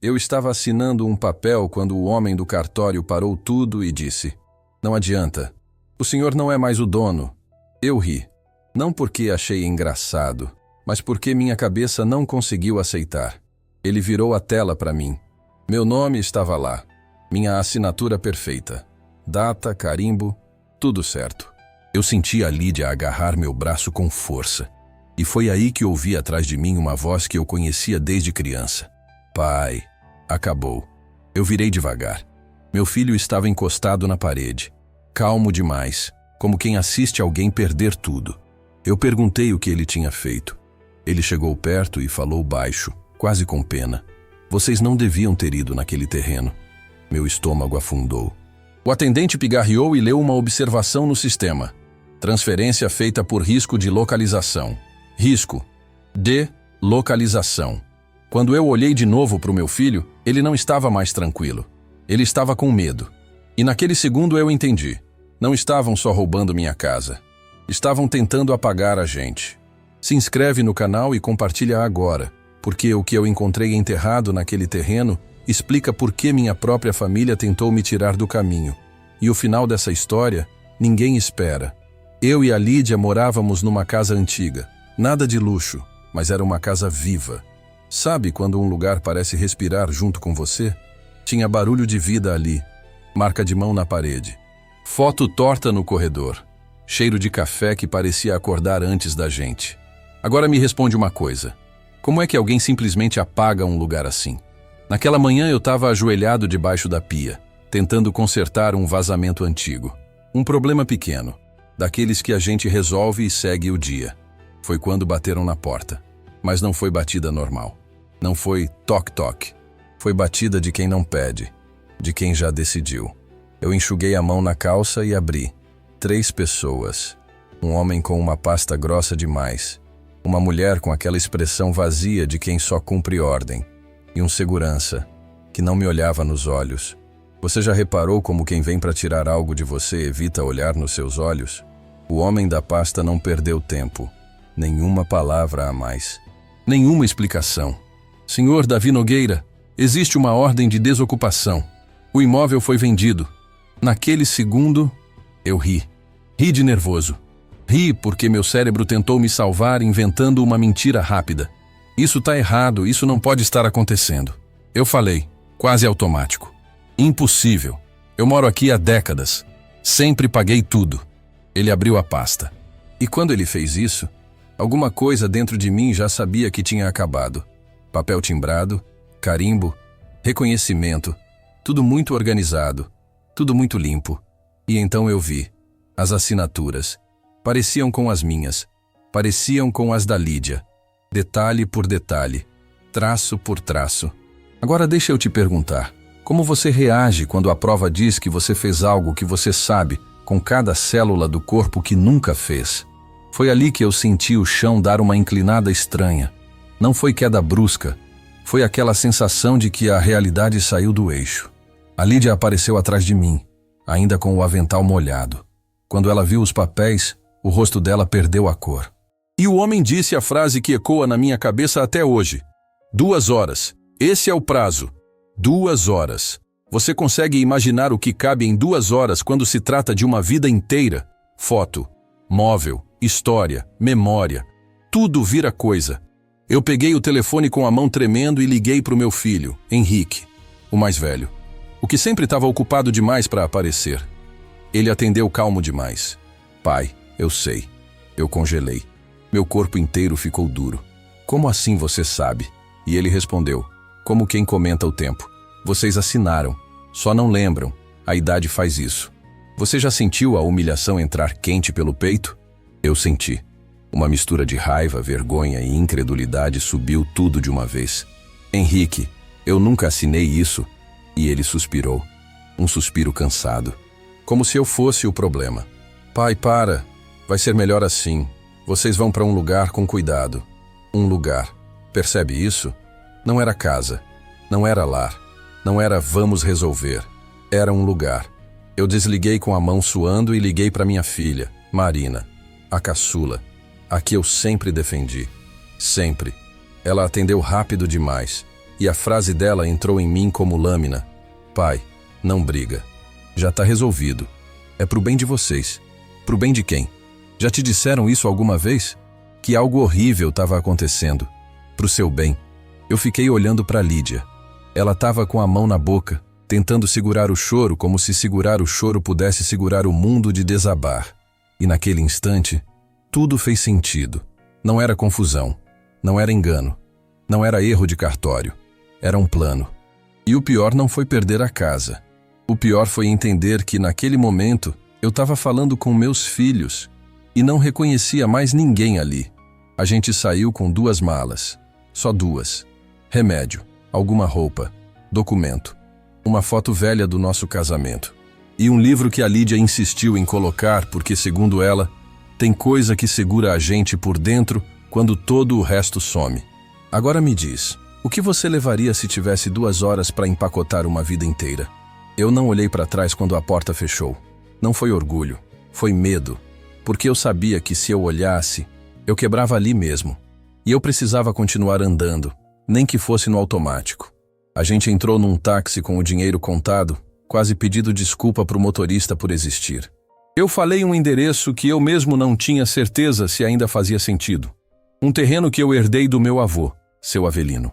Eu estava assinando um papel quando o homem do cartório parou tudo e disse: "Não adianta. O senhor não é mais o dono." Eu ri. Não porque achei engraçado, mas porque minha cabeça não conseguiu aceitar. Ele virou a tela para mim. Meu nome estava lá. Minha assinatura perfeita. Data, carimbo, tudo certo. Eu senti a Lídia agarrar meu braço com força. E foi aí que ouvi atrás de mim uma voz que eu conhecia desde criança. "Pai." Acabou. Eu virei devagar. Meu filho estava encostado na parede. Calmo demais, como quem assiste alguém perder tudo. Eu perguntei o que ele tinha feito. Ele chegou perto e falou baixo, quase com pena: "Vocês não deviam ter ido naquele terreno." Meu estômago afundou. O atendente pigarreou e leu uma observação no sistema. Transferência feita por risco de localização. Risco de localização. Quando eu olhei de novo para o meu filho, ele não estava mais tranquilo. Ele estava com medo. E naquele segundo eu entendi. Não estavam só roubando minha casa. Estavam tentando apagar a gente. Se inscreve no canal e compartilha agora, porque o que eu encontrei enterrado naquele terreno explica por que minha própria família tentou me tirar do caminho. E o final dessa história, ninguém espera. Eu e a Lídia morávamos numa casa antiga. Nada de luxo, mas era uma casa viva. Sabe quando um lugar parece respirar junto com você? Tinha barulho de vida ali. Marca de mão na parede. Foto torta no corredor. Cheiro de café que parecia acordar antes da gente. Agora me responde uma coisa. Como é que alguém simplesmente apaga um lugar assim? Naquela manhã eu estava ajoelhado debaixo da pia, tentando consertar um vazamento antigo. Um problema pequeno, daqueles que a gente resolve e segue o dia. Foi quando bateram na porta. Mas não foi batida normal. Não foi toque-toque. Foi batida de quem não pede, de quem já decidiu. Eu enxuguei a mão na calça e abri. 3 pessoas. Um homem com uma pasta grossa demais. Uma mulher com aquela expressão vazia de quem só cumpre ordem. E um segurança, que não me olhava nos olhos. Você já reparou como quem vem para tirar algo de você evita olhar nos seus olhos? O homem da pasta não perdeu tempo. Nenhuma palavra a mais. Nenhuma explicação. "Senhor Davi Nogueira, existe uma ordem de desocupação. O imóvel foi vendido." Naquele segundo, eu ri. Ri de nervoso. Ri porque meu cérebro tentou me salvar inventando uma mentira rápida. Isso tá errado, isso não pode estar acontecendo. Eu falei, quase automático. Impossível. Eu moro aqui há décadas. Sempre paguei tudo. Ele abriu a pasta. E quando ele fez isso, alguma coisa dentro de mim já sabia que tinha acabado. Papel timbrado, carimbo, reconhecimento, tudo muito organizado, tudo muito limpo. E então eu vi. As assinaturas. Pareciam com as minhas. Pareciam com as da Lídia. Detalhe por detalhe. Traço por traço. Agora deixa eu te perguntar. Como você reage quando a prova diz que você fez algo que você sabe, com cada célula do corpo que nunca fez? Foi ali que eu senti o chão dar uma inclinada estranha. Não foi queda brusca. Foi aquela sensação de que a realidade saiu do eixo. A Lídia apareceu atrás de mim, ainda com o avental molhado. Quando ela viu os papéis, o rosto dela perdeu a cor. E o homem disse a frase que ecoa na minha cabeça até hoje. 2 horas. Esse é o prazo. 2 horas. Você consegue imaginar o que cabe em 2 horas quando se trata de uma vida inteira? Foto, móvel, história, memória. Tudo vira coisa. Eu peguei o telefone com a mão tremendo e liguei para o meu filho, Henrique, o mais velho. O que sempre estava ocupado demais para aparecer. Ele atendeu calmo demais. "Pai, eu sei." Eu congelei. Meu corpo inteiro ficou duro. "Como assim você sabe?" E ele respondeu, como quem comenta o tempo. "Vocês assinaram, só não lembram. A idade faz isso." Você já sentiu a humilhação entrar quente pelo peito? Eu senti. Uma mistura de raiva, vergonha e incredulidade subiu tudo de uma vez. "Henrique, eu nunca assinei isso." E ele suspirou. Um suspiro cansado. Como se eu fosse o problema. "Pai, para. Vai ser melhor assim. Vocês vão para um lugar com cuidado." Um lugar. Percebe isso? Não era casa. Não era lar. Não era vamos resolver. Era um lugar. Eu desliguei com a mão suando e liguei para minha filha, Marina, a caçula, a que eu sempre defendi. Sempre. Ela atendeu rápido demais. e a frase dela entrou em mim como lâmina. Pai, não briga. Já tá resolvido. É pro bem de vocês. Pro bem de quem? Já te disseram isso alguma vez? Que algo horrível estava acontecendo. Pro seu bem. Eu fiquei olhando para Lídia. Ela estava com a mão na boca, tentando segurar o choro como se segurar o choro pudesse segurar o mundo de desabar. E naquele instante, tudo fez sentido. Não era confusão. Não era engano. Não era erro de cartório. Era um plano. E o pior não foi perder a casa. O pior foi entender que, naquele momento, eu estava falando com meus filhos e não reconhecia mais ninguém ali. A gente saiu com 2 malas. Só 2. Remédio, alguma roupa, documento, uma foto velha do nosso casamento e um livro que a Lídia insistiu em colocar porque, segundo ela, tem coisa que segura a gente por dentro quando todo o resto some. Agora me diz, o que você levaria se tivesse 2 horas para empacotar uma vida inteira? Eu não olhei para trás quando a porta fechou. Não foi orgulho, foi medo, porque eu sabia que se eu olhasse, eu quebrava ali mesmo. E eu precisava continuar andando, nem que fosse no automático. A gente entrou num táxi com o dinheiro contado, quase pedindo desculpa pro motorista por existir. Eu falei um endereço que eu mesmo não tinha certeza se ainda fazia sentido. Um terreno que eu herdei do meu avô, seu Avelino.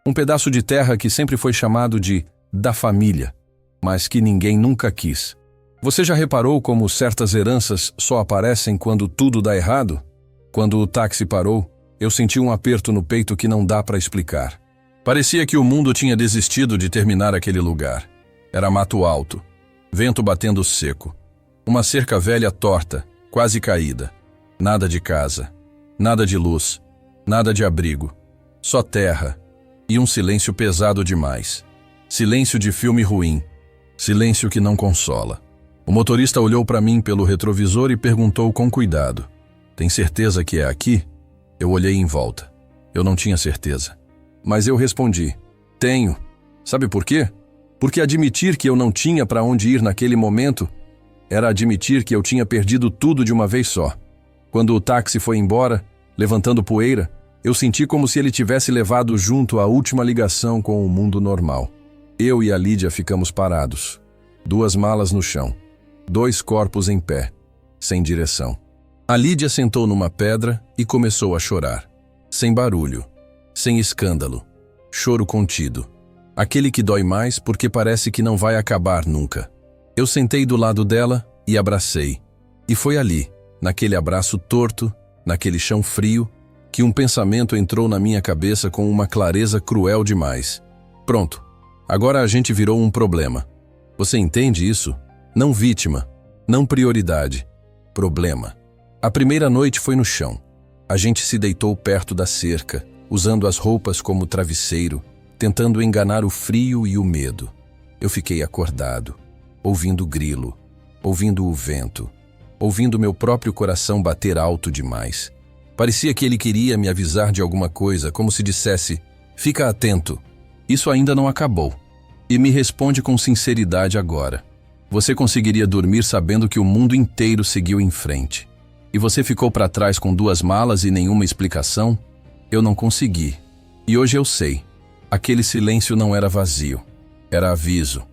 Um pedaço de terra que sempre foi chamado de da família, mas que ninguém nunca quis. Você já reparou como certas heranças só aparecem quando tudo dá errado? Quando o táxi parou, eu senti um aperto no peito que não dá para explicar. Parecia que o mundo tinha desistido de terminar aquele lugar. Era mato alto, vento batendo seco, uma cerca velha torta, quase caída. Nada de casa, nada de luz, nada de abrigo, só terra e um silêncio pesado demais. Silêncio de filme ruim, silêncio que não consola. O motorista olhou para mim pelo retrovisor e perguntou com cuidado: "Tem certeza que é aqui?" Eu olhei em volta. Eu não tinha certeza. Mas eu respondi: "Tenho." Sabe por quê? Porque admitir que eu não tinha para onde ir naquele momento era admitir que eu tinha perdido tudo de uma vez só. Quando o táxi foi embora, levantando poeira, eu senti como se ele tivesse levado junto a última ligação com o mundo normal. Eu e a Lídia ficamos parados. 2 malas no chão. 2 corpos em pé, sem direção. A Lídia sentou numa pedra e começou a chorar. Sem barulho, sem escândalo. Choro contido. Aquele que dói mais porque parece que não vai acabar nunca. Eu sentei do lado dela e abracei. E foi ali, naquele abraço torto, naquele chão frio, que um pensamento entrou na minha cabeça com uma clareza cruel demais. Pronto, agora a gente virou um problema. Você entende isso? Não vítima, não prioridade. Problema. A primeira noite foi no chão. A gente se deitou perto da cerca, usando as roupas como travesseiro, tentando enganar o frio e o medo. Eu fiquei acordado, ouvindo o grilo, ouvindo o vento, ouvindo meu próprio coração bater alto demais. Parecia que ele queria me avisar de alguma coisa, como se dissesse: "Fica atento, isso ainda não acabou." E me responde com sinceridade agora: "Você conseguiria dormir sabendo que o mundo inteiro seguiu em frente? E você ficou para trás com 2 malas e nenhuma explicação?" Eu não consegui. E hoje eu sei. Aquele silêncio não era vazio. Era aviso.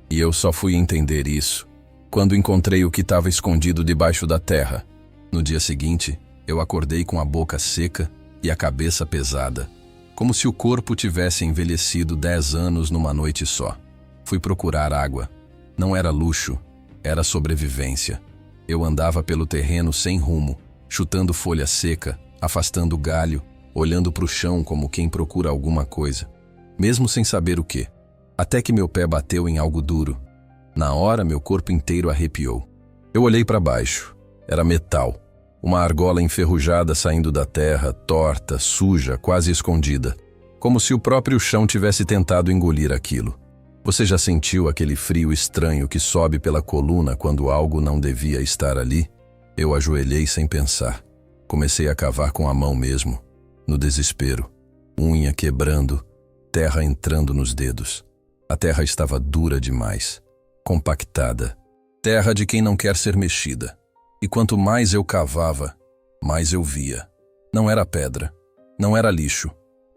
E eu só fui entender isso quando encontrei o que estava escondido debaixo da terra. No dia seguinte, eu acordei com a boca seca e a cabeça pesada, como se o corpo tivesse envelhecido 10 anos numa noite só. Fui procurar água. Não era luxo, era sobrevivência. Eu andava pelo terreno sem rumo, chutando folha seca, afastando galho, olhando para o chão como quem procura alguma coisa, mesmo sem saber o quê. Até que meu pé bateu em algo duro. Na hora, meu corpo inteiro arrepiou. Eu olhei para baixo. Era metal. Uma argola enferrujada saindo da terra, torta, suja, quase escondida. Como se o próprio chão tivesse tentado engolir aquilo. Você já sentiu aquele frio estranho que sobe pela coluna quando algo não devia estar ali? Eu ajoelhei sem pensar. Comecei a cavar com a mão mesmo, no desespero. Unha quebrando, terra entrando nos dedos. A terra estava dura demais, compactada. Terra de quem não quer ser mexida. E quanto mais eu cavava, mais eu via. Não era pedra, não era lixo.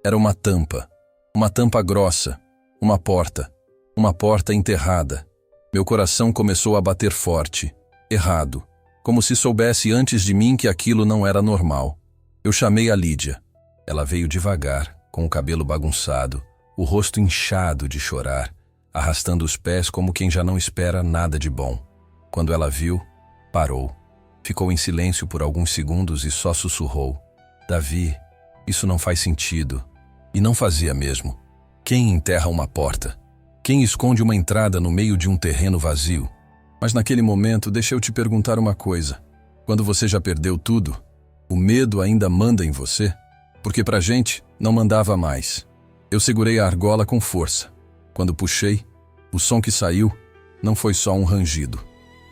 Era uma tampa. Uma tampa grossa. Uma porta. Uma porta enterrada. Meu coração começou a bater forte. Errado. Como se soubesse antes de mim que aquilo não era normal. Eu chamei a Lídia. Ela veio devagar, com o cabelo bagunçado, o rosto inchado de chorar, arrastando os pés como quem já não espera nada de bom. Quando ela viu, parou. Ficou em silêncio por alguns segundos e só sussurrou: Davi, isso não faz sentido. E não fazia mesmo. Quem enterra uma porta? Quem esconde uma entrada no meio de um terreno vazio? Mas naquele momento, deixa eu te perguntar uma coisa. Quando você já perdeu tudo, o medo ainda manda em você? Porque pra gente, não mandava mais. Eu segurei a argola com força. Quando puxei, o som que saiu não foi só um rangido.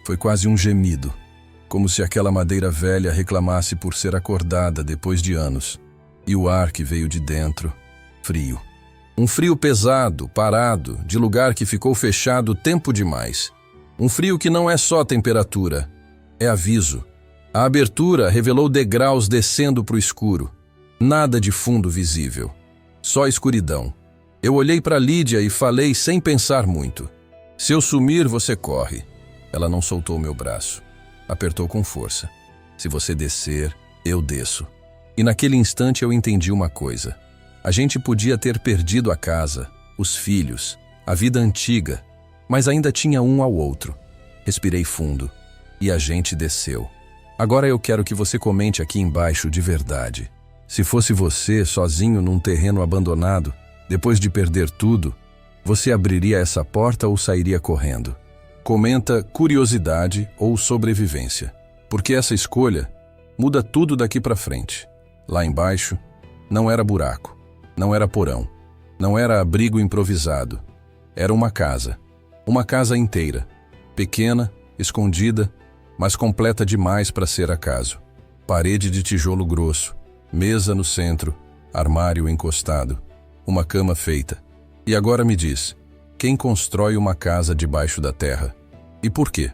Foi quase um gemido. Como se aquela madeira velha reclamasse por ser acordada depois de anos. E o ar que veio de dentro, frio. Um frio pesado, parado, de lugar que ficou fechado tempo demais. Um frio que não é só temperatura, é aviso. A abertura revelou degraus descendo para o escuro. Nada de fundo visível. Só escuridão. Eu olhei para Lídia e falei sem pensar muito. Se eu sumir, você corre. Ela não soltou meu braço. Apertou com força. Se você descer, eu desço. E naquele instante eu entendi uma coisa. A gente podia ter perdido a casa, os filhos, a vida antiga, mas ainda tinha um ao outro. Respirei fundo. E a gente desceu. Agora eu quero que você comente aqui embaixo de verdade. Se fosse você, sozinho num terreno abandonado, depois de perder tudo, você abriria essa porta ou sairia correndo? Comenta curiosidade ou sobrevivência. Porque essa escolha muda tudo daqui para frente. Lá embaixo, não era buraco, não era porão, não era abrigo improvisado. Era uma casa inteira, pequena, escondida, mas completa demais para ser acaso. Parede de tijolo grosso, mesa no centro, armário encostado, uma cama feita. E agora me diz, quem constrói uma casa debaixo da terra? E por quê?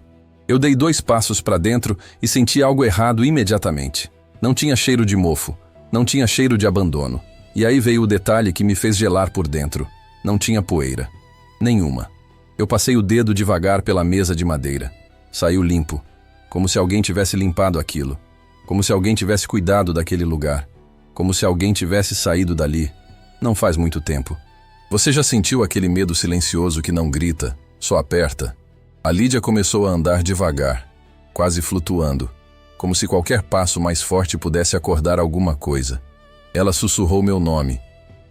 Eu dei 2 passos para dentro e senti algo errado imediatamente. Não tinha cheiro de mofo, não tinha cheiro de abandono. E aí veio o detalhe que me fez gelar por dentro. Não tinha poeira. Nenhuma. Eu passei o dedo devagar pela mesa de madeira. Saiu limpo, como se alguém tivesse limpado aquilo. Como se alguém tivesse cuidado daquele lugar. Como se alguém tivesse saído dali. Não faz muito tempo. Você já sentiu aquele medo silencioso que não grita, só aperta? A Lídia começou a andar devagar, quase flutuando, como se qualquer passo mais forte pudesse acordar alguma coisa. Ela sussurrou meu nome,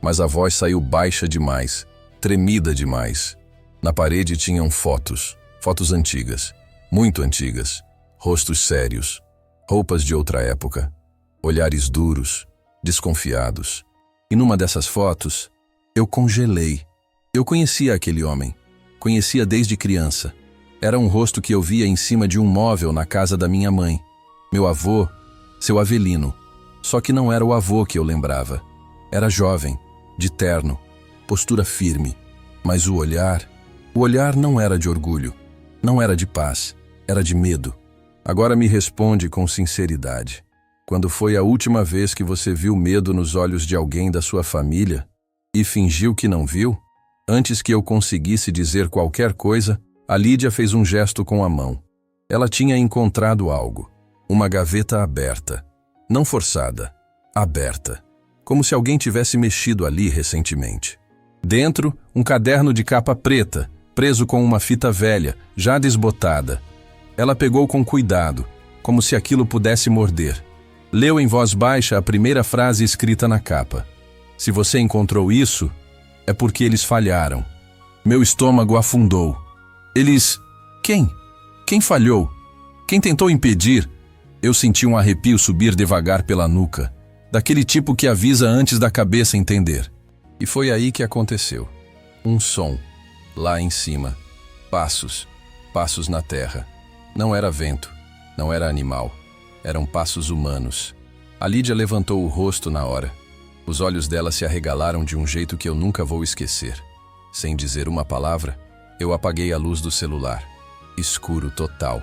mas a voz saiu baixa demais, tremida demais. Na parede tinham fotos antigas, muito antigas, rostos sérios, roupas de outra época, olhares duros, desconfiados. E numa dessas fotos, eu congelei. Eu conhecia aquele homem, conhecia desde criança. Era um rosto que eu via em cima de um móvel na casa da minha mãe. Meu avô, seu Avelino. Só que não era o avô que eu lembrava. Era jovem, de terno, postura firme. Mas o olhar não era de orgulho, não era de paz, era de medo. Agora me responde com sinceridade. Quando foi a última vez que você viu medo nos olhos de alguém da sua família e fingiu que não viu? Antes que eu conseguisse dizer qualquer coisa, a Lídia fez um gesto com a mão. Ela tinha encontrado algo. Uma gaveta aberta. Não forçada. Aberta. Como se alguém tivesse mexido ali recentemente. Dentro, um caderno de capa preta, preso com uma fita velha, já desbotada. Ela pegou com cuidado, como se aquilo pudesse morder. Leu em voz baixa a primeira frase escrita na capa. Se você encontrou isso, é porque eles falharam. Meu estômago afundou. Eles... Quem? Quem falhou? Quem tentou impedir? Eu senti um arrepio subir devagar pela nuca, daquele tipo que avisa antes da cabeça entender. E foi aí que aconteceu. Um som, lá em cima. Passos, passos na terra. Não era vento, não era animal. Eram passos humanos. A Lídia levantou o rosto na hora. Os olhos dela se arregalaram de um jeito que eu nunca vou esquecer. Sem dizer uma palavra, eu apaguei a luz do celular. Escuro total.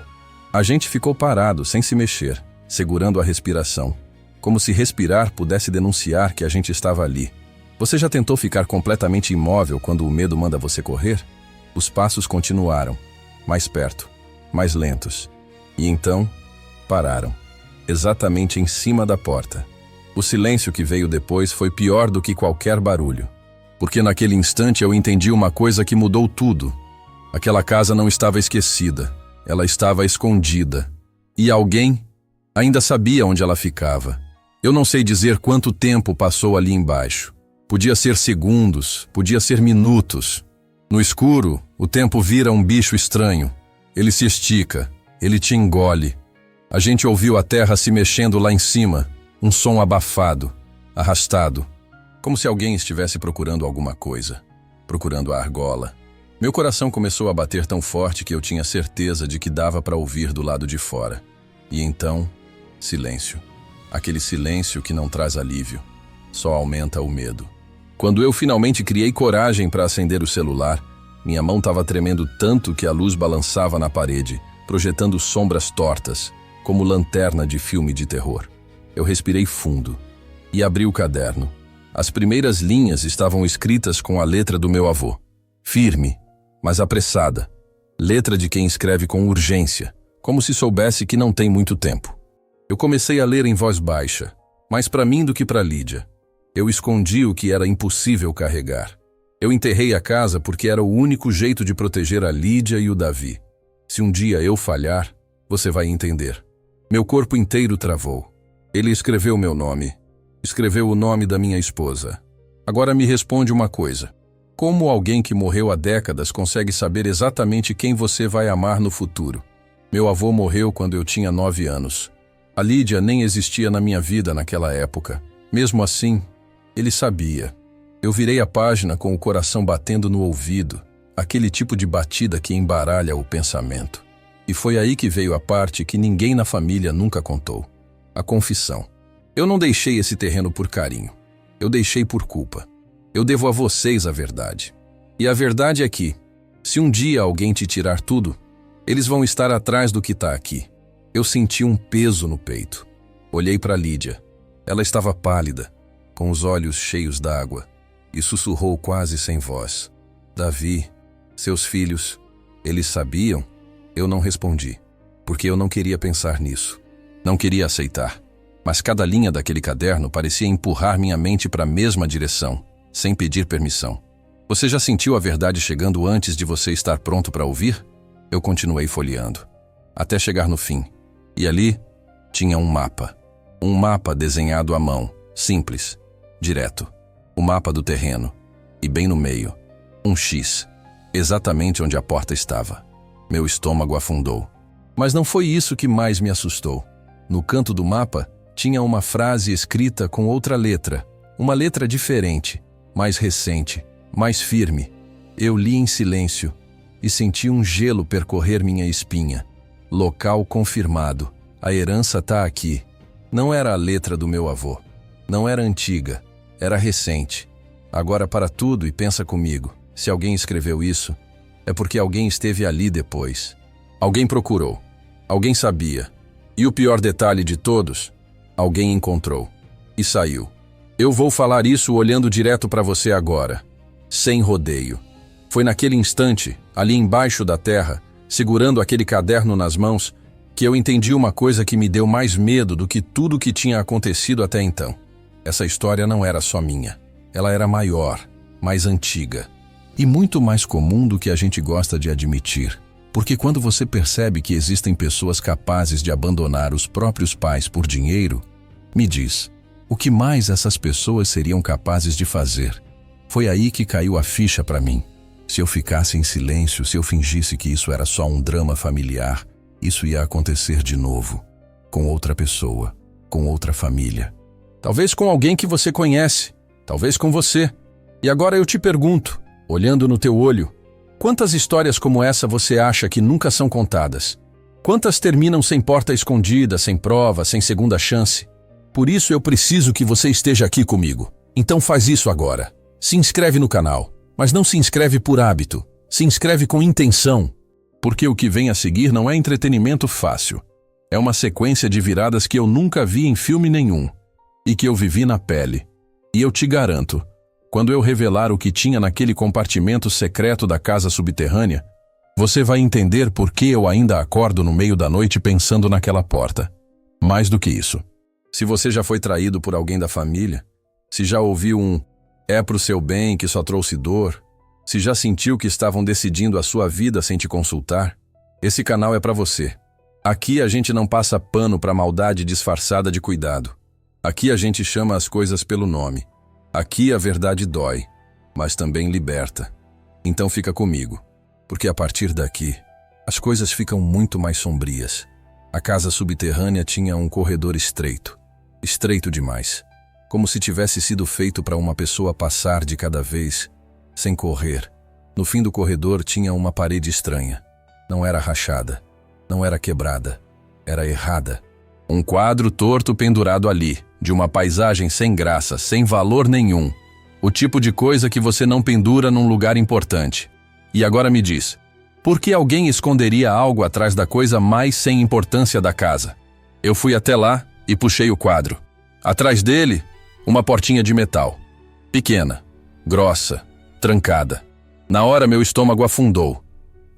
A gente ficou parado, sem se mexer, segurando a respiração. Como se respirar pudesse denunciar que a gente estava ali. Você já tentou ficar completamente imóvel quando o medo manda você correr? Os passos continuaram, mais perto, mais lentos. E então, pararam, exatamente em cima da porta. O silêncio que veio depois foi pior do que qualquer barulho. Porque naquele instante eu entendi uma coisa que mudou tudo. Aquela casa não estava esquecida, ela estava escondida. E alguém ainda sabia onde ela ficava. Eu não sei dizer quanto tempo passou ali embaixo. Podia ser segundos, podia ser minutos. No escuro, o tempo vira um bicho estranho. Ele se estica, ele te engole. A gente ouviu a terra se mexendo lá em cima, um som abafado, arrastado, como se alguém estivesse procurando alguma coisa, procurando a argola. Meu coração começou a bater tão forte que eu tinha certeza de que dava para ouvir do lado de fora. E então, silêncio. Aquele silêncio que não traz alívio, só aumenta o medo. Quando eu finalmente criei coragem para acender o celular, minha mão estava tremendo tanto que a luz balançava na parede, projetando sombras tortas, como lanterna de filme de terror. Eu respirei fundo e abri o caderno. As primeiras linhas estavam escritas com a letra do meu avô. Firme, mas apressada. Letra de quem escreve com urgência, como se soubesse que não tem muito tempo. Eu comecei a ler em voz baixa, mais para mim do que para Lídia. Eu escondi o que era impossível carregar. Eu enterrei a casa porque era o único jeito de proteger a Lídia e o Davi. Se um dia eu falhar, você vai entender. Meu corpo inteiro travou. Ele escreveu meu nome. Escreveu o nome da minha esposa. Agora me responde uma coisa. Como alguém que morreu há décadas consegue saber exatamente quem você vai amar no futuro? Meu avô morreu quando eu tinha 9 anos. A Lídia nem existia na minha vida naquela época. Mesmo assim, ele sabia. Eu virei a página com o coração batendo no ouvido, aquele tipo de batida que embaralha o pensamento. E foi aí que veio a parte que ninguém na família nunca contou. A confissão. Eu não deixei esse terreno por carinho. Eu deixei por culpa. Eu devo a vocês a verdade. E a verdade é que, se um dia alguém te tirar tudo, eles vão estar atrás do que está aqui. Eu senti um peso no peito. Olhei para Lídia. Ela estava pálida, com os olhos cheios d'água, e sussurrou quase sem voz. Davi, seus filhos, eles sabiam? Eu não respondi, porque eu não queria pensar nisso. Não queria aceitar. Mas cada linha daquele caderno parecia empurrar minha mente para a mesma direção, sem pedir permissão. Você já sentiu a verdade chegando antes de você estar pronto para ouvir? Eu continuei folheando, até chegar no fim. E ali tinha um mapa. Um mapa desenhado à mão, simples, direto. O mapa do terreno. E bem no meio, um X, exatamente onde a porta estava. Meu estômago afundou. Mas não foi isso que mais me assustou. No canto do mapa, tinha uma frase escrita com outra letra. Uma letra diferente, mais recente, mais firme. Eu li em silêncio e senti um gelo percorrer minha espinha. Local confirmado. A herança tá aqui. Não era a letra do meu avô. Não era antiga. Era recente. Agora para tudo e pensa comigo. Se alguém escreveu isso, é porque alguém esteve ali depois. Alguém procurou. Alguém sabia. E o pior detalhe de todos, alguém encontrou. E saiu. Eu vou falar isso olhando direto para você agora. Sem rodeio. Foi naquele instante, ali embaixo da terra, segurando aquele caderno nas mãos, que eu entendi uma coisa que me deu mais medo do que tudo o que tinha acontecido até então. Essa história não era só minha. Ela era maior, mais antiga. E muito mais comum do que a gente gosta de admitir. Porque quando você percebe que existem pessoas capazes de abandonar os próprios pais por dinheiro, me diz, o que mais essas pessoas seriam capazes de fazer? Foi aí que caiu a ficha para mim. Se eu ficasse em silêncio, se eu fingisse que isso era só um drama familiar, isso ia acontecer de novo. Com outra pessoa, com outra família. Talvez com alguém que você conhece, talvez com você. E agora eu te pergunto, olhando no teu olho, quantas histórias como essa você acha que nunca são contadas? Quantas terminam sem porta escondida, sem prova, sem segunda chance? Por isso eu preciso que você esteja aqui comigo. Então faz isso agora. Se inscreve no canal, mas não se inscreve por hábito. Se inscreve com intenção. Porque o que vem a seguir não é entretenimento fácil. É uma sequência de viradas que eu nunca vi em filme nenhum. E que eu vivi na pele. E eu te garanto, Quando eu revelar o que tinha naquele compartimento secreto da casa subterrânea, você vai entender por que eu ainda acordo no meio da noite pensando naquela porta. Mais do que isso, se você já foi traído por alguém da família, se já ouviu um "é pro seu bem que só trouxe dor", se já sentiu que estavam decidindo a sua vida sem te consultar, esse canal é para você. Aqui a gente não passa pano para maldade disfarçada de cuidado. Aqui a gente chama as coisas pelo nome. Aqui a verdade dói, mas também liberta. Então fica comigo, porque a partir daqui, as coisas ficam muito mais sombrias. A casa subterrânea tinha um corredor estreito, estreito demais, como se tivesse sido feito para uma pessoa passar de cada vez, sem correr. No fim do corredor tinha uma parede estranha. Não era rachada, não era quebrada, era errada. Um quadro torto pendurado ali, de uma paisagem sem graça, sem valor nenhum. O tipo de coisa que você não pendura num lugar importante. E agora me diz, por que alguém esconderia algo atrás da coisa mais sem importância da casa? Eu fui até lá e puxei o quadro. Atrás dele, uma portinha de metal. Pequena, grossa, trancada. Na hora meu estômago afundou.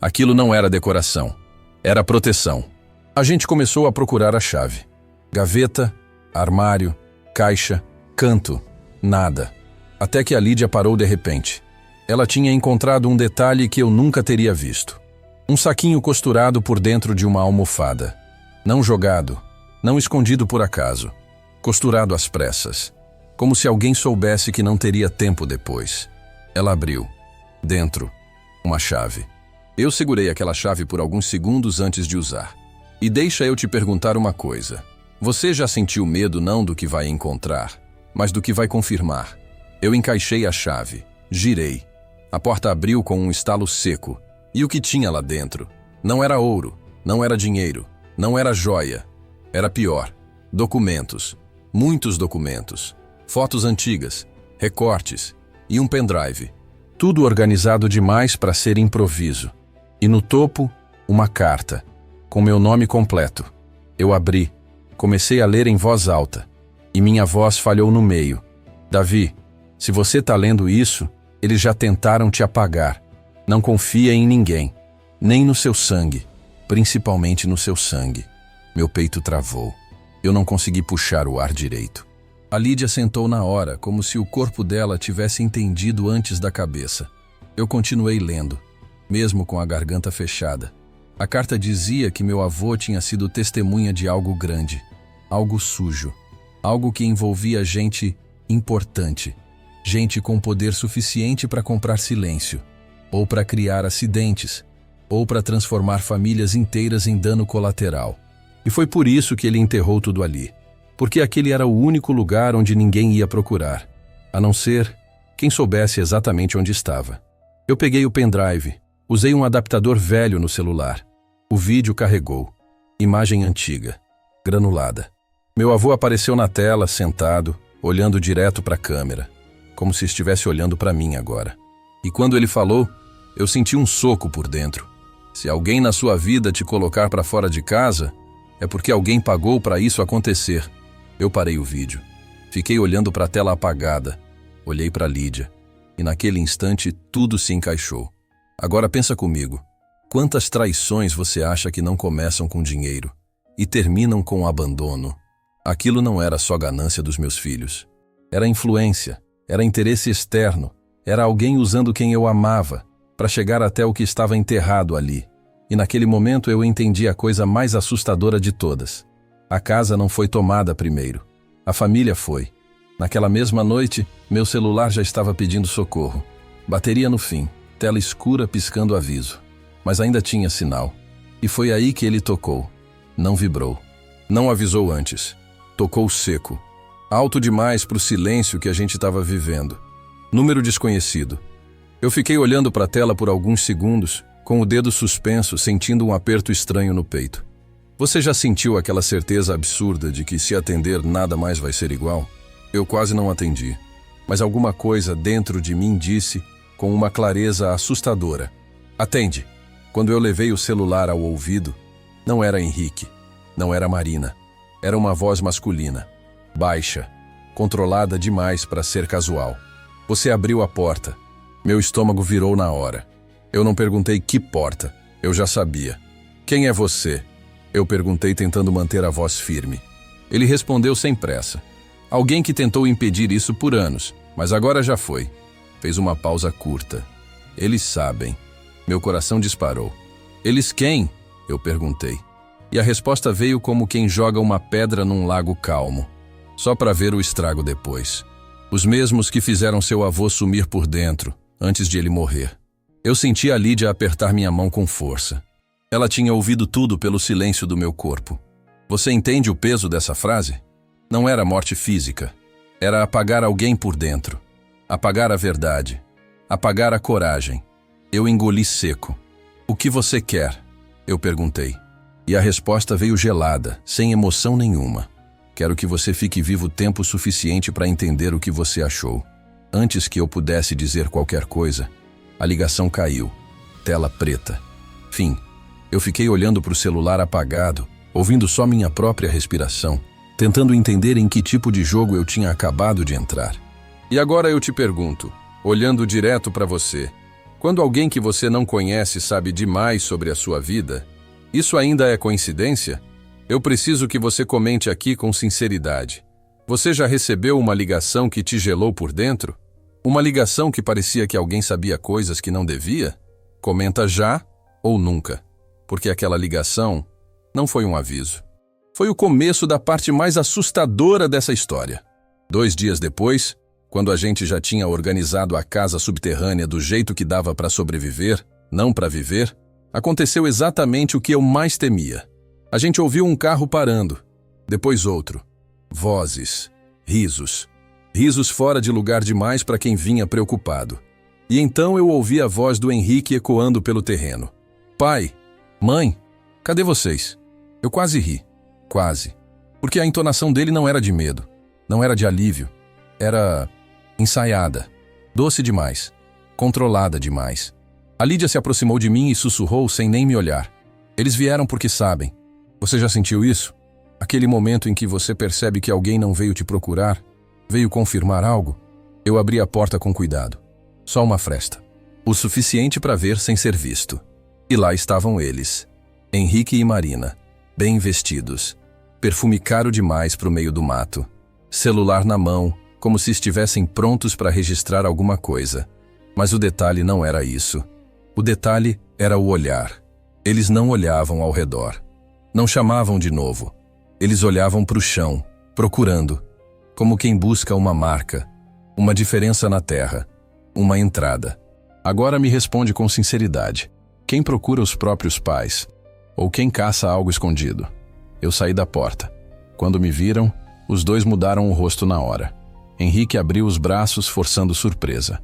Aquilo não era decoração, era proteção. A gente começou a procurar a chave. Gaveta, armário, caixa, canto, nada. Até que a Lídia parou de repente. Ela tinha encontrado um detalhe que eu nunca teria visto. Um saquinho costurado por dentro de uma almofada. Não jogado, não escondido por acaso. Costurado às pressas. Como se alguém soubesse que não teria tempo depois. Ela abriu. Dentro, uma chave. Eu segurei aquela chave por alguns segundos antes de usar. E deixa eu te perguntar uma coisa. Você já sentiu medo não do que vai encontrar, mas do que vai confirmar? Eu encaixei a chave, girei. A porta abriu com um estalo seco. E o que tinha lá dentro? Não era ouro, não era dinheiro, não era joia. Era pior. Documentos. Muitos documentos. Fotos antigas, recortes e um pendrive. Tudo organizado demais para ser improviso. E no topo, uma carta, com meu nome completo. Eu abri, comecei a ler em voz alta. E minha voz falhou no meio. Davi, se você tá lendo isso, eles já tentaram te apagar. Não confia em ninguém, nem no seu sangue, principalmente no seu sangue. Meu peito travou. Eu não consegui puxar o ar direito. A Lídia sentou na hora, como se o corpo dela tivesse entendido antes da cabeça. Eu continuei lendo, mesmo com a garganta fechada. A carta dizia que meu avô tinha sido testemunha de algo grande, algo sujo, algo que envolvia gente importante. Gente com poder suficiente para comprar silêncio, ou para criar acidentes, ou para transformar famílias inteiras em dano colateral. E foi por isso que ele enterrou tudo ali, porque aquele era o único lugar onde ninguém ia procurar, a não ser quem soubesse exatamente onde estava. Eu peguei o pendrive, usei um adaptador velho no celular. O vídeo carregou. Imagem antiga, granulada. Meu avô apareceu na tela, sentado, olhando direto para a câmera, como se estivesse olhando para mim agora. E quando ele falou, eu senti um soco por dentro. Se alguém na sua vida te colocar para fora de casa, é porque alguém pagou para isso acontecer. Eu parei o vídeo. Fiquei olhando para a tela apagada. Olhei para Lídia. E naquele instante tudo se encaixou. Agora pensa comigo. Quantas traições você acha que não começam com dinheiro e terminam com abandono? Aquilo não era só ganância dos meus filhos. Era influência. Era interesse externo, era alguém usando quem eu amava para chegar até o que estava enterrado ali. E naquele momento eu entendi a coisa mais assustadora de todas. A casa não foi tomada primeiro. A família foi. Naquela mesma noite, meu celular já estava pedindo socorro. Bateria no fim, tela escura piscando aviso. Mas ainda tinha sinal. E foi aí que ele tocou. Não vibrou. Não avisou antes. Tocou seco. Alto demais para o silêncio que a gente estava vivendo. Número desconhecido. Eu fiquei olhando para a tela por alguns segundos, com o dedo suspenso, sentindo um aperto estranho no peito. Você já sentiu aquela certeza absurda de que se atender nada mais vai ser igual? Eu quase não atendi. Mas alguma coisa dentro de mim disse, com uma clareza assustadora: atende. Quando eu levei o celular ao ouvido, não era Henrique, não era Marina. Era uma voz masculina. Baixa, controlada demais para ser casual. Você abriu a porta. Meu estômago virou na hora. Eu não perguntei que porta. Eu já sabia. Quem é você? Eu perguntei tentando manter a voz firme. Ele respondeu sem pressa. Alguém que tentou impedir isso por anos, mas agora já foi. Fez uma pausa curta. Eles sabem. Meu coração disparou. Eles quem? Eu perguntei. E a resposta veio como quem joga uma pedra num lago calmo, só para ver o estrago depois. Os mesmos que fizeram seu avô sumir por dentro, antes de ele morrer. Eu senti a Lídia apertar minha mão com força. Ela tinha ouvido tudo pelo silêncio do meu corpo. Você entende o peso dessa frase? Não era morte física. Era apagar alguém por dentro. Apagar a verdade. Apagar a coragem. Eu engoli seco. O que você quer? Eu perguntei. E a resposta veio gelada, sem emoção nenhuma. Quero que você fique vivo tempo suficiente para entender o que você achou. Antes que eu pudesse dizer qualquer coisa, a ligação caiu. Tela preta. Fim. Eu fiquei olhando para o celular apagado, ouvindo só minha própria respiração, tentando entender em que tipo de jogo eu tinha acabado de entrar. E agora eu te pergunto, olhando direto para você, quando alguém que você não conhece sabe demais sobre a sua vida, isso ainda é coincidência? Eu preciso que você comente aqui com sinceridade. Você já recebeu uma ligação que te gelou por dentro? Uma ligação que parecia que alguém sabia coisas que não devia? Comenta já ou nunca. Porque aquela ligação não foi um aviso. Foi o começo da parte mais assustadora dessa história. 2 dias depois, quando a gente já tinha organizado a casa subterrânea do jeito que dava para sobreviver, não para viver, aconteceu exatamente o que eu mais temia. A gente ouviu um carro parando, depois outro. Vozes, risos. Risos fora de lugar demais para quem vinha preocupado. E então eu ouvi a voz do Henrique ecoando pelo terreno. Pai, mãe, cadê vocês? Eu quase ri. Quase. Porque a entonação dele não era de medo, não era de alívio. Era ensaiada, doce demais, controlada demais. A Lídia se aproximou de mim e sussurrou sem nem me olhar. Eles vieram porque sabem. Você já sentiu isso? Aquele momento em que você percebe que alguém não veio te procurar, veio confirmar algo? Eu abri a porta com cuidado. Só uma fresta. O suficiente para ver sem ser visto. E lá estavam eles, Henrique e Marina, bem vestidos. Perfume caro demais pro meio do mato. Celular na mão, como se estivessem prontos para registrar alguma coisa. Mas o detalhe não era isso. O detalhe era o olhar. Eles não olhavam ao redor. Não chamavam de novo. Eles olhavam para o chão, procurando, como quem busca uma marca, uma diferença na terra, uma entrada. Agora me responde com sinceridade. Quem procura os próprios pais? Ou quem caça algo escondido? Eu saí da porta. Quando me viram, os dois mudaram o rosto na hora. Henrique abriu os braços, forçando surpresa.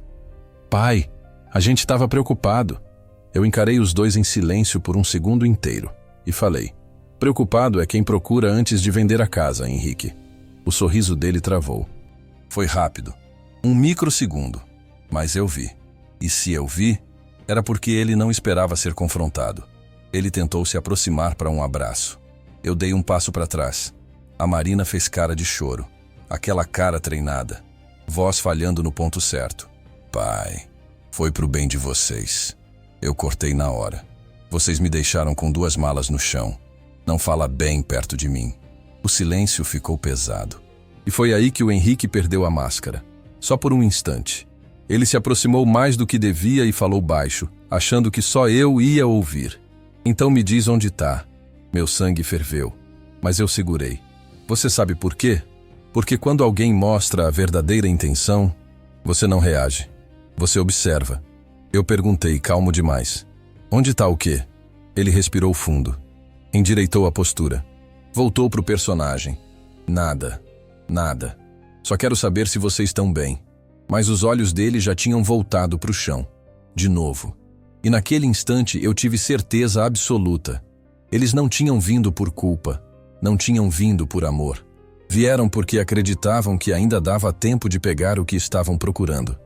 Pai, a gente estava preocupado. Eu encarei os dois em silêncio por um segundo inteiro e falei: preocupado é quem procura antes de vender a casa, Henrique. O sorriso dele travou. Foi rápido. 1 microsegundo. Mas eu vi. E se eu vi, era porque ele não esperava ser confrontado. Ele tentou se aproximar para um abraço. Eu dei um passo para trás. A Marina fez cara de choro. Aquela cara treinada. Voz falhando no ponto certo. Pai, foi pro bem de vocês. Eu cortei na hora. Vocês me deixaram com 2 malas no chão. Não fala bem perto de mim. O silêncio ficou pesado. E foi aí que o Henrique perdeu a máscara. Só por um instante. Ele se aproximou mais do que devia e falou baixo, achando que só eu ia ouvir. Então me diz onde tá. Meu sangue ferveu. Mas eu segurei. Você sabe por quê? Porque quando alguém mostra a verdadeira intenção, você não reage. Você observa. Eu perguntei, calmo demais. Onde tá o quê? Ele respirou fundo. Endireitou a postura. Voltou pro personagem. Nada. Nada. Só quero saber se vocês estão bem. Mas os olhos dele já tinham voltado pro chão. De novo. E naquele instante eu tive certeza absoluta. Eles não tinham vindo por culpa. Não tinham vindo por amor. Vieram porque acreditavam que ainda dava tempo de pegar o que estavam procurando.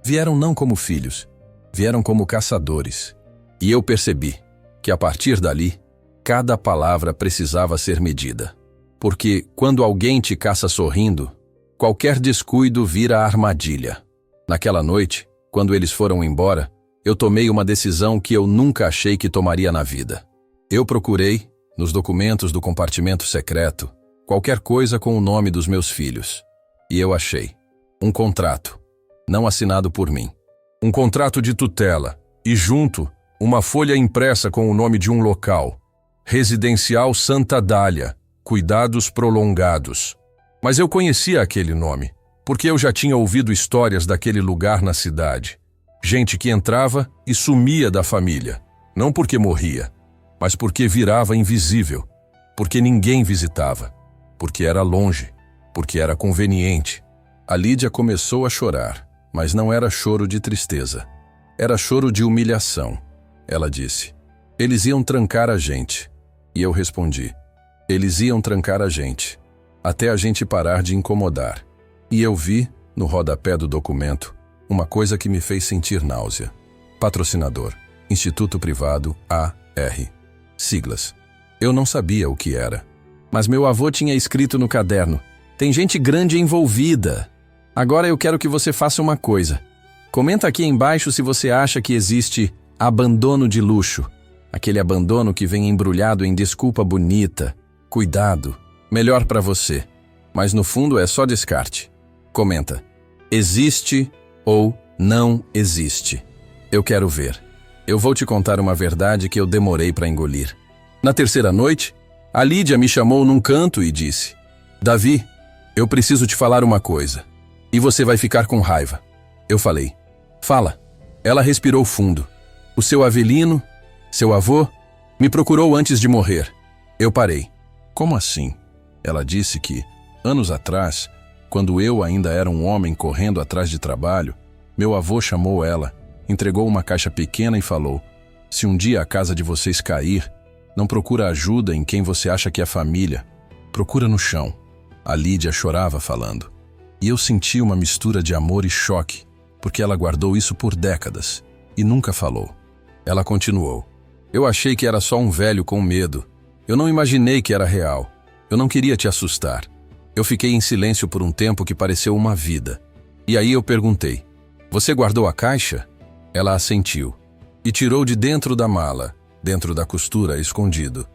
Vieram não como filhos. Vieram como caçadores. E eu percebi que, a partir dali, cada palavra precisava ser medida. Porque, quando alguém te caça sorrindo, qualquer descuido vira armadilha. Naquela noite, quando eles foram embora, eu tomei uma decisão que eu nunca achei que tomaria na vida. Eu procurei, nos documentos do compartimento secreto, qualquer coisa com o nome dos meus filhos. E eu achei. Um contrato, não assinado por mim. Um contrato de tutela, e junto, uma folha impressa com o nome de um local. Residencial Santa Dália, cuidados prolongados. Mas eu conhecia aquele nome, porque eu já tinha ouvido histórias daquele lugar na cidade. Gente que entrava e sumia da família, não porque morria, mas porque virava invisível, porque ninguém visitava, porque era longe, porque era conveniente. A Lídia começou a chorar, mas não era choro de tristeza. Era choro de humilhação. Ela disse: eles iam trancar a gente. E eu respondi: eles iam trancar a gente, até a gente parar de incomodar. E eu vi, no rodapé do documento, uma coisa que me fez sentir náusea. Patrocinador, Instituto Privado AR. Siglas. Eu não sabia o que era. Mas meu avô tinha escrito no caderno: tem gente grande envolvida. Agora eu quero que você faça uma coisa. Comenta aqui embaixo se você acha que existe abandono de luxo. Aquele abandono que vem embrulhado em desculpa bonita. Cuidado, melhor para você. Mas no fundo é só descarte. Comenta: existe ou não existe? Eu quero ver. Eu vou te contar uma verdade que eu demorei para engolir. Na terceira noite, a Lídia me chamou num canto e disse: Davi, eu preciso te falar uma coisa. E você vai ficar com raiva. Eu falei: fala. Ela respirou fundo. O seu Avelino, seu avô, me procurou antes de morrer. Eu parei. Como assim? Ela disse que, anos atrás, quando eu ainda era um homem correndo atrás de trabalho, meu avô chamou ela, entregou uma caixa pequena e falou: se um dia a casa de vocês cair, não procura ajuda em quem você acha que é família. Procura no chão. A Lídia chorava falando. E eu senti uma mistura de amor e choque, porque ela guardou isso por décadas e nunca falou. Ela continuou: eu achei que era só um velho com medo. Eu não imaginei que era real. Eu não queria te assustar. Eu fiquei em silêncio por um tempo que pareceu uma vida. E aí eu perguntei: você guardou a caixa? Ela assentiu. E tirou de dentro da mala, dentro da costura, escondido,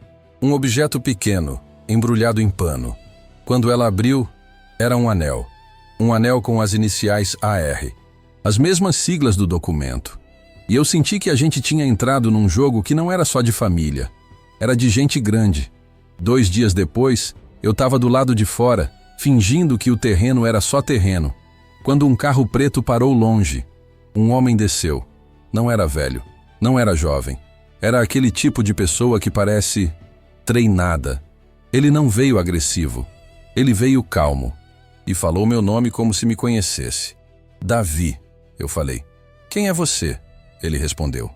um objeto pequeno, embrulhado em pano. Quando ela abriu, era um anel. Um anel com as iniciais AR, as mesmas siglas do documento. E eu senti que a gente tinha entrado num jogo que não era só de família, era de gente grande. 2 dias depois, eu estava do lado de fora, fingindo que o terreno era só terreno, quando um carro preto parou longe. Um homem desceu. Não era velho, não era jovem. Era aquele tipo de pessoa que parece treinada. Ele não veio agressivo, ele veio calmo. E falou meu nome como se me conhecesse. Davi, eu falei. Quem é você? Ele respondeu.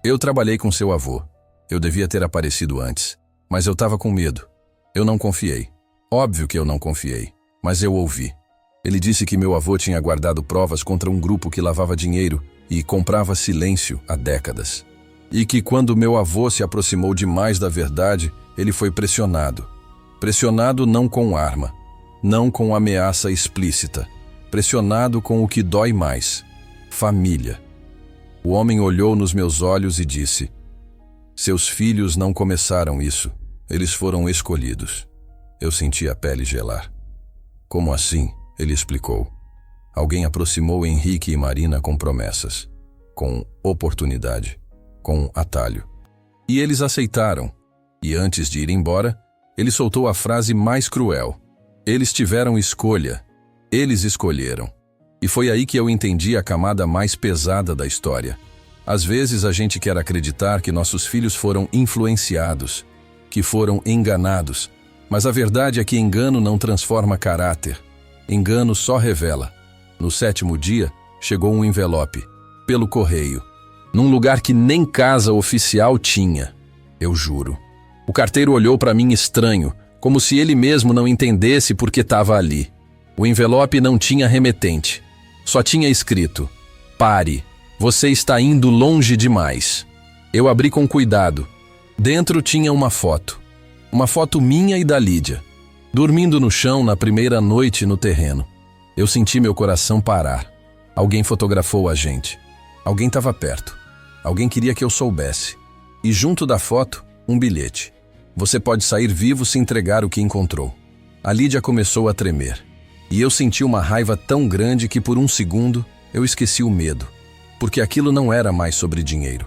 Eu trabalhei com seu avô. Eu devia ter aparecido antes, mas eu estava com medo. Eu não confiei. Óbvio que eu não confiei, mas eu ouvi. Ele disse que meu avô tinha guardado provas contra um grupo que lavava dinheiro e comprava silêncio há décadas. E que quando meu avô se aproximou demais da verdade, ele foi pressionado. Pressionado não com arma, não com ameaça explícita, pressionado com o que dói mais: família. O homem olhou nos meus olhos e disse: seus filhos não começaram isso, eles foram escolhidos. Eu senti a pele gelar. Como assim? Ele explicou. Alguém aproximou Henrique e Marina com promessas, com oportunidade, com atalho. E eles aceitaram. E antes de ir embora, ele soltou a frase mais cruel: eles tiveram escolha, eles escolheram. E foi aí que eu entendi a camada mais pesada da história. Às vezes a gente quer acreditar que nossos filhos foram influenciados, que foram enganados, mas a verdade é que engano não transforma caráter. Engano só revela. No 7º dia, chegou um envelope, pelo correio, num lugar que nem casa oficial tinha. Eu juro. O carteiro olhou para mim estranho, como se ele mesmo não entendesse por que estava ali. O envelope não tinha remetente. Só tinha escrito: pare, você está indo longe demais. Eu abri com cuidado. Dentro tinha uma foto minha e da Lídia, dormindo no chão na primeira noite no terreno. Eu senti meu coração parar. Alguém fotografou a gente. Alguém estava perto. Alguém queria que eu soubesse. E junto da foto, um bilhete. Você pode sair vivo se entregar o que encontrou. A Lídia começou a tremer. E eu senti uma raiva tão grande que por um segundo eu esqueci o medo. Porque aquilo não era mais sobre dinheiro.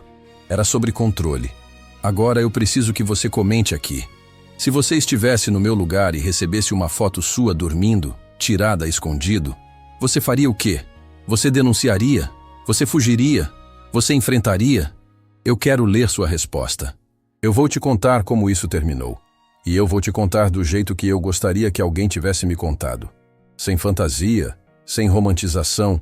Era sobre controle. Agora eu preciso que você comente aqui. Se você estivesse no meu lugar e recebesse uma foto sua dormindo, tirada escondido, você faria o quê? Você denunciaria? Você fugiria? Você enfrentaria? Eu quero ler sua resposta. Eu vou te contar como isso terminou. E eu vou te contar do jeito que eu gostaria que alguém tivesse me contado. Sem fantasia, sem romantização,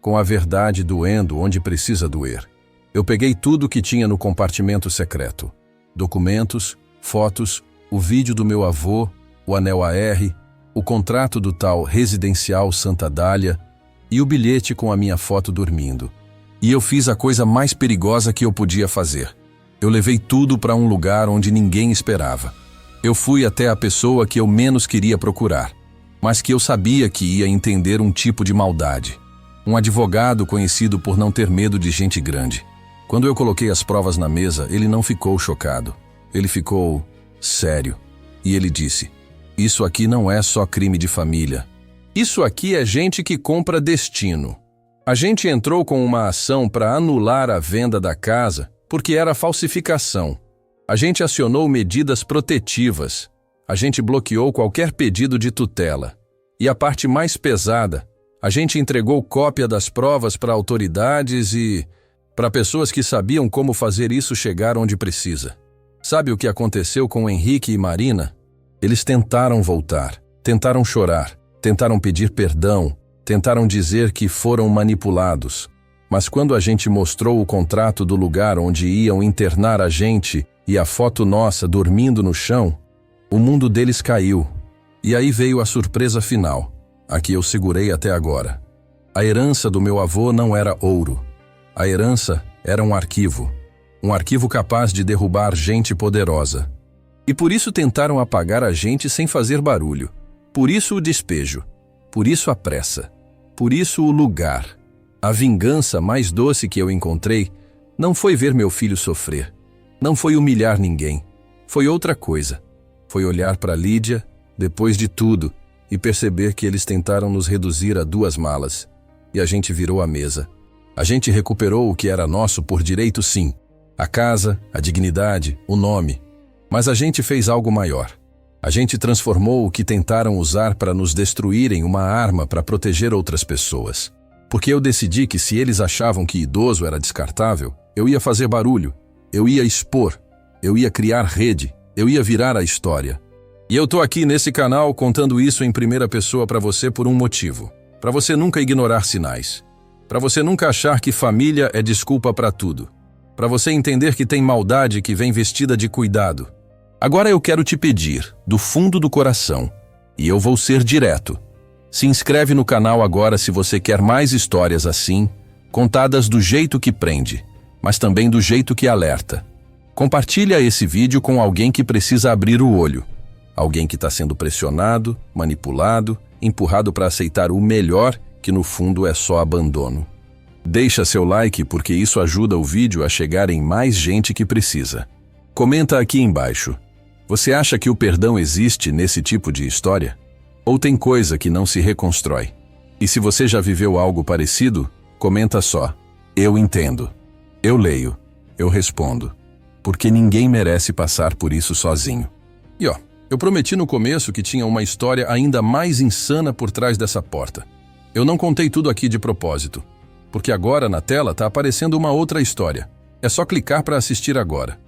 com a verdade doendo onde precisa doer. Eu peguei tudo que tinha no compartimento secreto. Documentos, fotos, o vídeo do meu avô, o anel AR, o contrato do tal Residencial Santa Dália e o bilhete com a minha foto dormindo. E eu fiz a coisa mais perigosa que eu podia fazer. Eu levei tudo para um lugar onde ninguém esperava. Eu fui até a pessoa que eu menos queria procurar, mas que eu sabia que ia entender um tipo de maldade. Um advogado conhecido por não ter medo de gente grande. Quando eu coloquei as provas na mesa, ele não ficou chocado. Ele ficou sério. E ele disse: "Isso aqui não é só crime de família. Isso aqui é gente que compra destino. A gente entrou com uma ação para anular a venda da casa porque era falsificação. A gente acionou medidas protetivas. A gente bloqueou qualquer pedido de tutela. E a parte mais pesada, a gente entregou cópia das provas para autoridades e para pessoas que sabiam como fazer isso chegar onde precisa. Sabe o que aconteceu com Henrique e Marina? Eles tentaram voltar, tentaram chorar, tentaram pedir perdão, tentaram dizer que foram manipulados. Mas quando a gente mostrou o contrato do lugar onde iam internar a gente e a foto nossa dormindo no chão, o mundo deles caiu. E aí veio a surpresa final, a que eu segurei até agora. A herança do meu avô não era ouro. A herança era um arquivo capaz de derrubar gente poderosa. E por isso tentaram apagar a gente sem fazer barulho. Por isso o despejo. Por isso a pressa. Por isso o lugar. A vingança mais doce que eu encontrei não foi ver meu filho sofrer. Não foi humilhar ninguém. Foi outra coisa. Foi olhar para Lídia, depois de tudo, e perceber que eles tentaram nos reduzir a 2 malas. E a gente virou a mesa. A gente recuperou o que era nosso por direito, sim. A casa, a dignidade, o nome. Mas a gente fez algo maior. A gente transformou o que tentaram usar para nos destruir em uma arma para proteger outras pessoas. Porque eu decidi que se eles achavam que idoso era descartável, eu ia fazer barulho, eu ia expor, eu ia criar rede, eu ia virar a história. E eu tô aqui nesse canal contando isso em primeira pessoa para você por um motivo. Para você nunca ignorar sinais. Para você nunca achar que família é desculpa para tudo. Para você entender que tem maldade que vem vestida de cuidado. Agora eu quero te pedir, do fundo do coração, e eu vou ser direto. Se inscreve no canal agora se você quer mais histórias assim, contadas do jeito que prende, mas também do jeito que alerta. Compartilha esse vídeo com alguém que precisa abrir o olho. Alguém que está sendo pressionado, manipulado, empurrado para aceitar o melhor, que no fundo é só abandono. Deixa seu like porque isso ajuda o vídeo a chegar em mais gente que precisa. Comenta aqui embaixo. Você acha que o perdão existe nesse tipo de história? Ou tem coisa que não se reconstrói? E se você já viveu algo parecido, comenta só. Eu entendo. Eu leio. Eu respondo. Porque ninguém merece passar por isso sozinho. E eu prometi no começo que tinha uma história ainda mais insana por trás dessa porta. Eu não contei tudo aqui de propósito. Porque agora na tela tá aparecendo uma outra história. É só clicar para assistir agora.